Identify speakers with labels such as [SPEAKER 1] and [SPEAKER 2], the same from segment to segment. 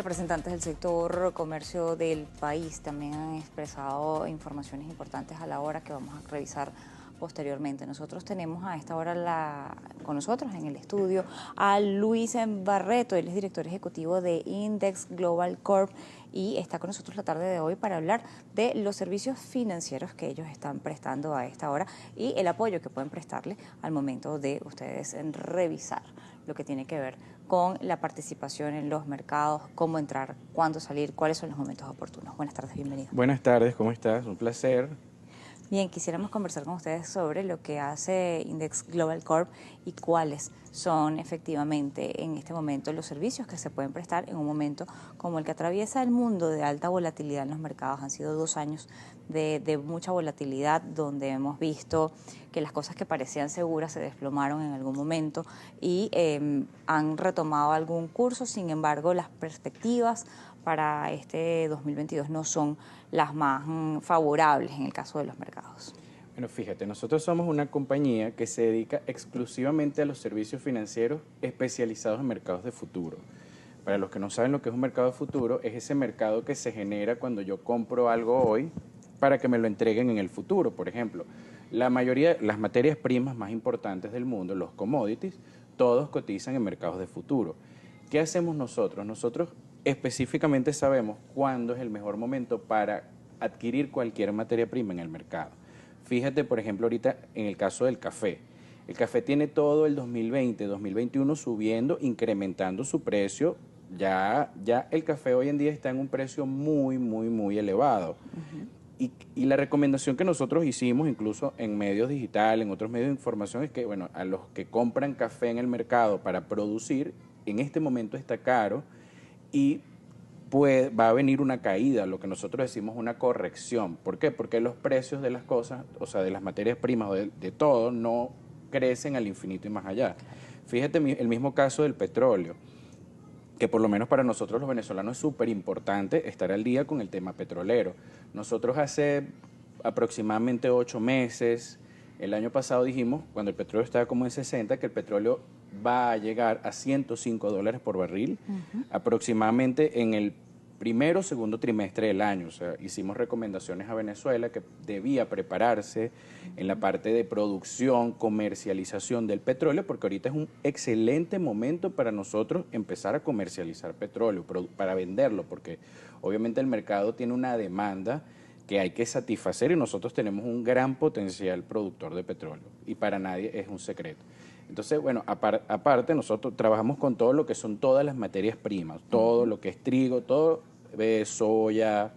[SPEAKER 1] Representantes del sector comercio del país también han expresado informaciones importantes a la hora que vamos a revisar posteriormente. Nosotros tenemos a esta hora con nosotros en el estudio a Luis Barreto, él es director ejecutivo de Index Global Corp y está con nosotros la tarde de hoy para hablar de los servicios financieros que ellos están prestando a esta hora y el apoyo que pueden prestarle al momento de ustedes revisar lo que tiene que ver con la participación en los mercados, cómo entrar, cuándo salir, cuáles son los momentos oportunos. Buenas tardes, bienvenido.
[SPEAKER 2] Buenas tardes, ¿cómo estás? Un placer.
[SPEAKER 1] Bien, quisiéramos conversar con ustedes sobre lo que hace Index Global Corp y cuáles son efectivamente en este momento los servicios que se pueden prestar en un momento como el que atraviesa el mundo de alta volatilidad en los mercados. Han sido 2 años de mucha volatilidad donde hemos visto que las cosas que parecían seguras se desplomaron en algún momento y han retomado algún curso. Sin embargo, las perspectivas para este 2022 no son las más favorables en el caso de los mercados.
[SPEAKER 2] Bueno, fíjate, nosotros somos una compañía que se dedica exclusivamente a los servicios financieros especializados en mercados de futuro. Para los que no saben lo que es un mercado de futuro, es ese mercado que se genera cuando yo compro algo hoy para que me lo entreguen en el futuro. Por ejemplo, la mayoría, las materias primas más importantes del mundo, los commodities, todos cotizan en mercados de futuro. ¿Qué hacemos nosotros? Nosotros específicamente sabemos cuándo es el mejor momento para adquirir cualquier materia prima en el mercado. Fíjate, por ejemplo, ahorita en el caso del café. El café tiene todo el 2020, 2021 subiendo, incrementando su precio. Ya el café hoy en día está en un precio muy elevado. Y la recomendación que nosotros hicimos, incluso en medios digitales, en otros medios de información, es que, bueno, a los que compran café en el mercado para producir, en este momento está caro y pues va a venir una caída, lo que nosotros decimos una corrección. ¿Por qué? Porque los precios de las cosas, o sea, de las materias primas o de todo, no crecen al infinito y más allá. Fíjate el mismo caso del petróleo, que por lo menos para nosotros los venezolanos es súper importante estar al día con el tema petrolero. Nosotros hace aproximadamente 8 meses, el año pasado dijimos, cuando el petróleo estaba como en 60, que el petróleo va a llegar a $105 por barril, aproximadamente en el primero o segundo trimestre del año. O sea, hicimos recomendaciones a Venezuela que debía prepararse en la parte de producción, comercialización del petróleo, porque ahorita es un excelente momento para nosotros empezar a comercializar petróleo, para venderlo, porque obviamente el mercado tiene una demanda que hay que satisfacer y nosotros tenemos un gran potencial productor de petróleo y para nadie es un secreto. Entonces, bueno, aparte nosotros trabajamos con todo lo que son todas las materias primas, todo lo que es trigo, todo, soya,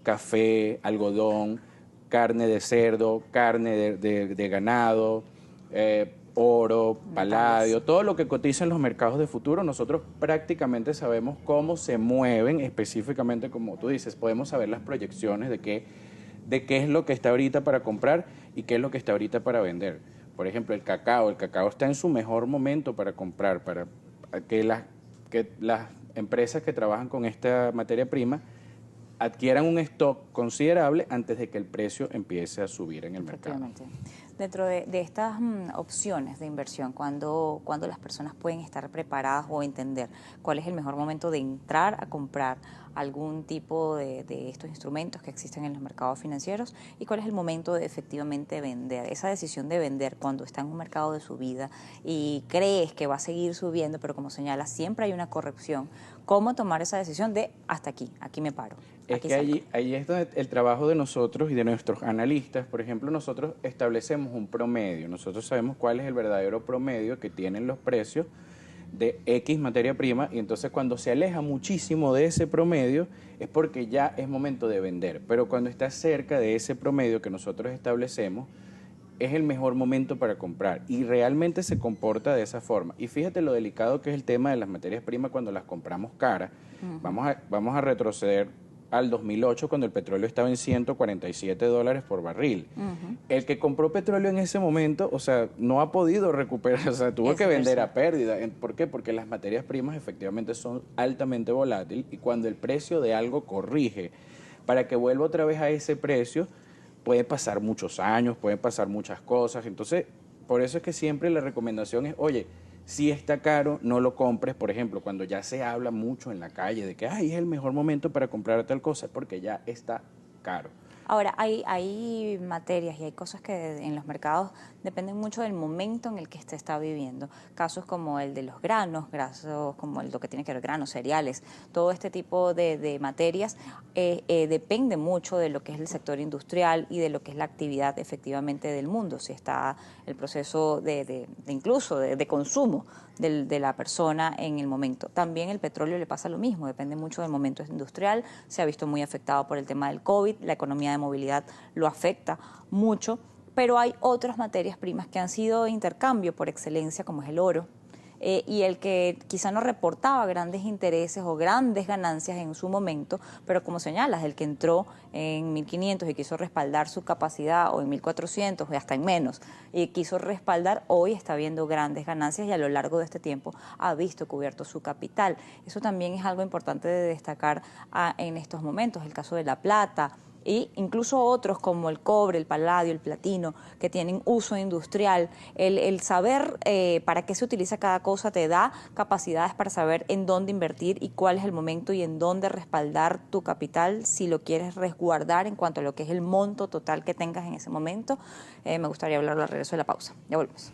[SPEAKER 2] café, algodón, carne de cerdo, carne de ganado, oro, paladio, todo lo que cotiza en los mercados de futuro, nosotros prácticamente sabemos cómo se mueven, específicamente como tú dices, podemos saber las proyecciones de qué es lo que está ahorita para comprar y qué es lo que está ahorita para vender. Por ejemplo, el cacao está en su mejor momento para comprar, para que las empresas que trabajan con esta materia prima adquieran un stock considerable antes de que el precio empiece a subir en el mercado.
[SPEAKER 1] Dentro de estas opciones de inversión, cuando las personas pueden estar preparadas o entender cuál es el mejor momento de entrar a comprar algún tipo de estos instrumentos que existen en los mercados financieros y cuál es el momento de efectivamente vender. Esa decisión de vender cuando está en un mercado de subida y crees que va a seguir subiendo, pero como señala, siempre hay una corrección. ¿Cómo tomar esa decisión de hasta aquí me paro?
[SPEAKER 2] Es que allí es donde el trabajo de nosotros y de nuestros analistas. Por ejemplo, nosotros establecemos un promedio. Nosotros sabemos cuál es el verdadero promedio que tienen los precios de X materia prima y entonces cuando se aleja muchísimo de ese promedio es porque ya es momento de vender. Pero cuando está cerca de ese promedio que nosotros establecemos, es el mejor momento para comprar y realmente se comporta de esa forma. Y fíjate lo delicado que es el tema de las materias primas cuando las compramos caras. Vamos a retroceder al 2008 cuando el petróleo estaba en $147 por barril. El que compró petróleo en ese momento, o sea, no ha podido recuperar, o sea, tuvo que vender a pérdida. ¿Por qué? Porque las materias primas efectivamente son altamente volátiles y cuando el precio de algo corrige para que vuelva otra vez a ese precio, puede pasar muchos años, pueden pasar muchas cosas. Entonces, por eso es que siempre la recomendación es, oye, Si está caro, no lo compres, por ejemplo, cuando ya se habla mucho en la calle de que ay, es el mejor momento para comprar tal cosa, porque ya está caro.
[SPEAKER 1] Ahora, hay materias y hay cosas que en los mercados dependen mucho del momento en el que se está viviendo. Casos como el de los granos, casos como lo que tiene que ver granos, cereales, todo este tipo de materias depende mucho de lo que es el sector industrial y de lo que es la actividad efectivamente del mundo, si está el proceso incluso de consumo de la persona en el momento. También el petróleo le pasa lo mismo, depende mucho del momento industrial, se ha visto muy afectado por el tema del COVID, la economía de movilidad lo afecta mucho, pero hay otras materias primas que han sido intercambio por excelencia, como es el oro, y el que quizá no reportaba grandes intereses o grandes ganancias en su momento, pero como señalas, el que entró en 1500 y quiso respaldar su capacidad, o en 1400 o hasta en menos, y quiso respaldar, hoy está viendo grandes ganancias y a lo largo de este tiempo ha visto cubierto su capital. Eso también es algo importante de destacar en estos momentos, el caso de la plata, y incluso otros como el cobre, el paladio, el platino, que tienen uso industrial. El saber para qué se utiliza cada cosa te da capacidades para saber en dónde invertir y cuál es el momento y en dónde respaldar tu capital si lo quieres resguardar en cuanto a lo que es el monto total que tengas en ese momento. Me gustaría hablar al regreso de la pausa. Ya volvemos.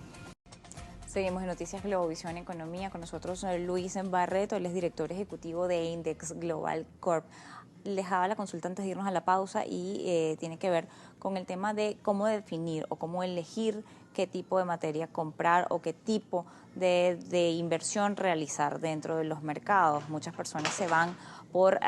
[SPEAKER 1] Seguimos en Noticias Globovisión Economía. Con nosotros Luis Barreto, él es director ejecutivo de Index Global Corp. Les daba la consulta antes de irnos a la pausa y tiene que ver con el tema de cómo definir o cómo elegir qué tipo de materia comprar o qué tipo de inversión realizar dentro de los mercados. Muchas personas se van por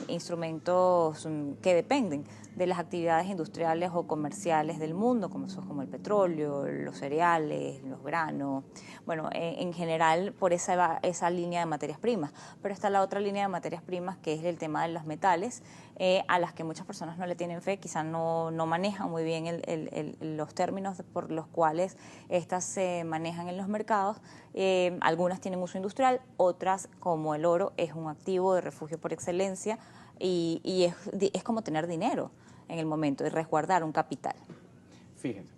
[SPEAKER 1] instrumentos que dependen de las actividades industriales o comerciales del mundo, como el petróleo, los cereales, los granos, bueno, en general por esa línea de materias primas. Pero está la otra línea de materias primas que es el tema de los metales, a las que muchas personas no le tienen fe, quizás no manejan muy bien los términos por los cuales estas se manejan en los mercados. Algunas tienen uso industrial, otras como el oro es un activo de refugio por excelencia y es como tener dinero en el momento y resguardar un capital.
[SPEAKER 2] Fíjense,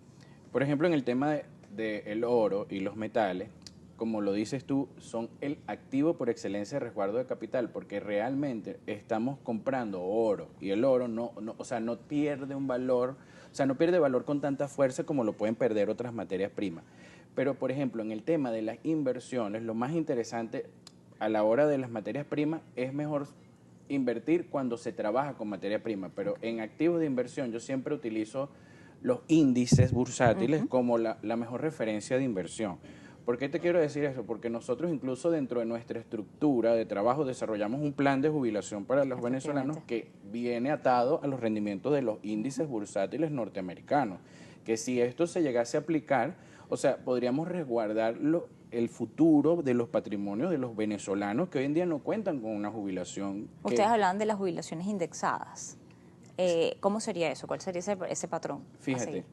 [SPEAKER 2] por ejemplo, en el tema el oro y los metales, como lo dices tú, son el activo por excelencia de resguardo de capital, porque realmente estamos comprando oro y el oro o sea, no pierde un valor, o sea, no pierde valor con tanta fuerza como lo pueden perder otras materias primas. Pero, por ejemplo, en el tema de las inversiones, lo más interesante a la hora de las materias primas es mejor invertir cuando se trabaja con materia prima, pero en activos de inversión yo siempre utilizo los índices bursátiles como la mejor referencia de inversión. ¿Por qué te quiero decir eso? Porque nosotros incluso dentro de nuestra estructura de trabajo desarrollamos un plan de jubilación para los venezolanos que viene atado a los rendimientos de los índices bursátiles norteamericanos, que si esto se llegase a aplicar, o sea, podríamos resguardar el futuro de los patrimonios de los venezolanos que hoy en día no cuentan con una jubilación.
[SPEAKER 1] Ustedes hablaban de las jubilaciones indexadas. ¿Cómo sería eso? ¿Cuál sería ese patrón?
[SPEAKER 2] Fíjate,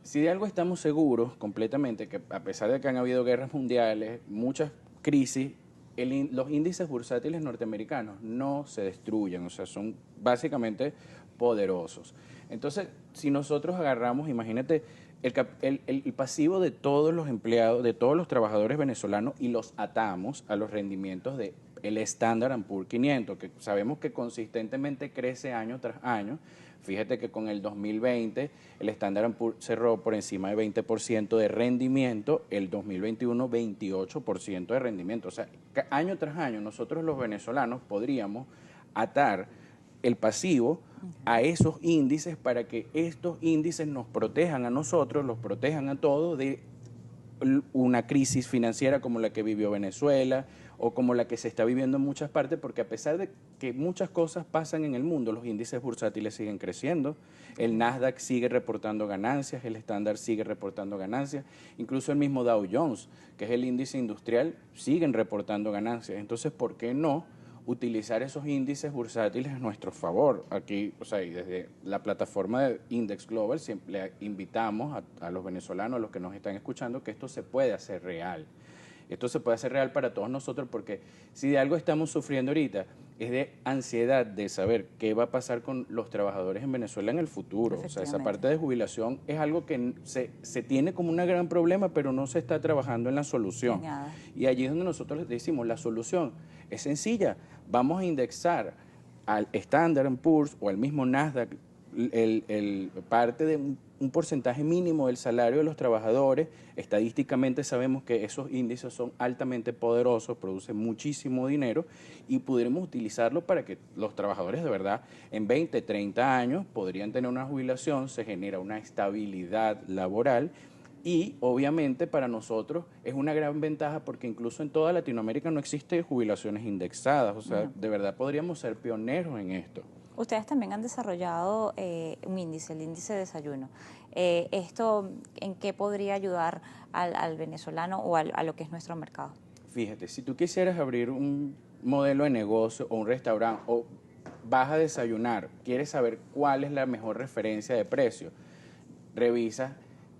[SPEAKER 2] si de algo estamos seguros completamente, que a pesar de que han habido guerras mundiales, muchas crisis, los índices bursátiles norteamericanos no se destruyen, o sea, son básicamente poderosos. Entonces, si nosotros agarramos, imagínate, el pasivo de todos los empleados, de todos los trabajadores venezolanos y los atamos a los rendimientos de el Standard & Poor's 500, que sabemos que consistentemente crece año tras año. Fíjate que con el 2020 el Standard & Poor's cerró por encima de 20% de rendimiento, el 2021 28% de rendimiento. O sea, año tras año nosotros los venezolanos podríamos atar el pasivo a esos índices para que estos índices nos protejan a nosotros, los protejan a todos de una crisis financiera como la que vivió Venezuela o como la que se está viviendo en muchas partes, porque a pesar de que muchas cosas pasan en el mundo, los índices bursátiles siguen creciendo, el Nasdaq sigue reportando ganancias, el Standard sigue reportando ganancias, incluso el mismo Dow Jones, que es el índice industrial, siguen reportando ganancias. Entonces, ¿por qué no utilizar esos índices bursátiles a nuestro favor? Aquí, o sea, y desde la plataforma de Index Global siempre le invitamos a los venezolanos, a los que nos están escuchando, que esto se puede hacer real. Esto se puede hacer real para todos nosotros, porque si de algo estamos sufriendo ahorita es de ansiedad de saber qué va a pasar con los trabajadores en Venezuela en el futuro. O sea, esa parte de jubilación es algo que se tiene como un gran problema, pero no se está trabajando en la solución. Y allí es donde nosotros les decimos, la solución es sencilla. Vamos a indexar al Standard & Poor's o al mismo Nasdaq parte de un porcentaje mínimo del salario de los trabajadores. Estadísticamente sabemos que esos índices son altamente poderosos, producen muchísimo dinero y pudiéramos utilizarlo para que los trabajadores de verdad en 20, 30 años podrían tener una jubilación, se genera una estabilidad laboral y obviamente para nosotros es una gran ventaja porque incluso en toda Latinoamérica no existen jubilaciones indexadas, o sea, de verdad podríamos ser pioneros en esto.
[SPEAKER 1] Ustedes también han desarrollado un índice, el índice de desayuno. ¿Esto en qué podría ayudar al venezolano o a lo que es nuestro mercado?
[SPEAKER 2] Fíjate, si tú quisieras abrir un modelo de negocio o un restaurante o vas a desayunar, quieres saber cuál es la mejor referencia de precio, revisas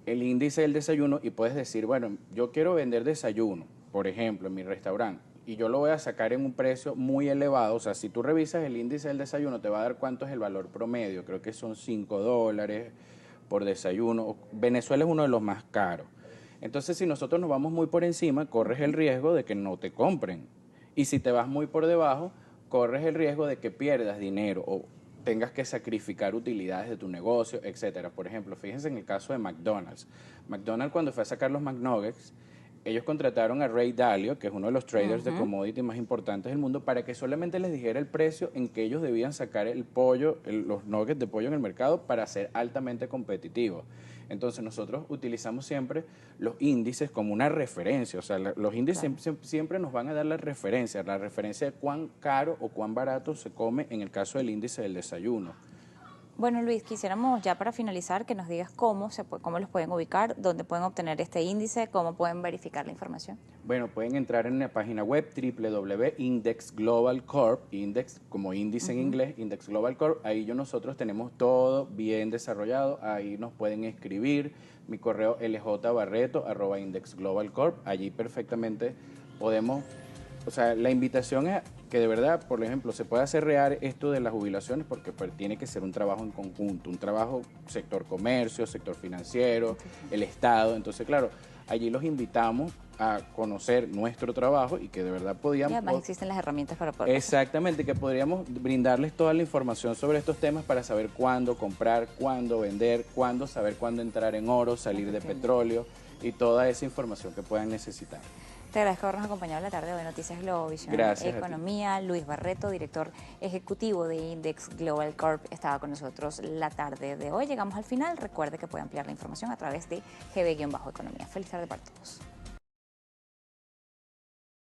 [SPEAKER 2] el índice del desayuno y puedes decir, bueno, yo quiero vender desayuno, por ejemplo, en mi restaurante, y yo lo voy a sacar en un precio muy elevado. O sea, si tú revisas el índice del desayuno, te va a dar cuánto es el valor promedio. Creo que son $5 por desayuno. Venezuela es uno de los más caros. Entonces, si nosotros nos vamos muy por encima, corres el riesgo de que no te compren. Y si te vas muy por debajo, corres el riesgo de que pierdas dinero o tengas que sacrificar utilidades de tu negocio, etcétera. Por ejemplo, fíjense en el caso de McDonald's. McDonald's, cuando fue a sacar los McNuggets, ellos contrataron a Ray Dalio, que es uno de los traders de commodity más importantes del mundo, para que solamente les dijera el precio en que ellos debían sacar el pollo, los nuggets de pollo en el mercado para ser altamente competitivos. Entonces nosotros utilizamos siempre los índices como una referencia, o sea, los índices siempre nos van a dar la referencia de cuán caro o cuán barato se come en el caso del índice del desayuno.
[SPEAKER 1] Bueno, Luis, quisiéramos ya para finalizar que nos digas cómo los pueden ubicar, dónde pueden obtener este índice, cómo pueden verificar la información.
[SPEAKER 2] Bueno, pueden entrar en la página web www.indexglobalcorp, index como índice en inglés, Index Global Corp. Ahí nosotros tenemos todo bien desarrollado, ahí nos pueden escribir. Mi correo ljbarreto@indexglobalcorp. Allí perfectamente podemos, o sea, la invitación es que de verdad, por ejemplo, se pueda hacer real esto de las jubilaciones porque pues, tiene que ser un trabajo en conjunto, un trabajo sector comercio, sector financiero, el Estado. Entonces, claro, allí los invitamos a conocer nuestro trabajo y que de verdad podíamos...
[SPEAKER 1] Y además existen las herramientas para poder...
[SPEAKER 2] Exactamente, que podríamos brindarles toda la información sobre estos temas para saber cuándo comprar, cuándo vender, cuándo saber cuándo entrar en oro, salir de petróleo y toda esa información que puedan necesitar.
[SPEAKER 1] Te agradezco habernos acompañado en la tarde de hoy, Noticias Globovisión Economía. Luis Barreto, director ejecutivo de Index Global Corp, estaba con nosotros la tarde de hoy. Llegamos al final. Recuerde que puede ampliar la información a través de GB-Economía. Feliz tarde para todos.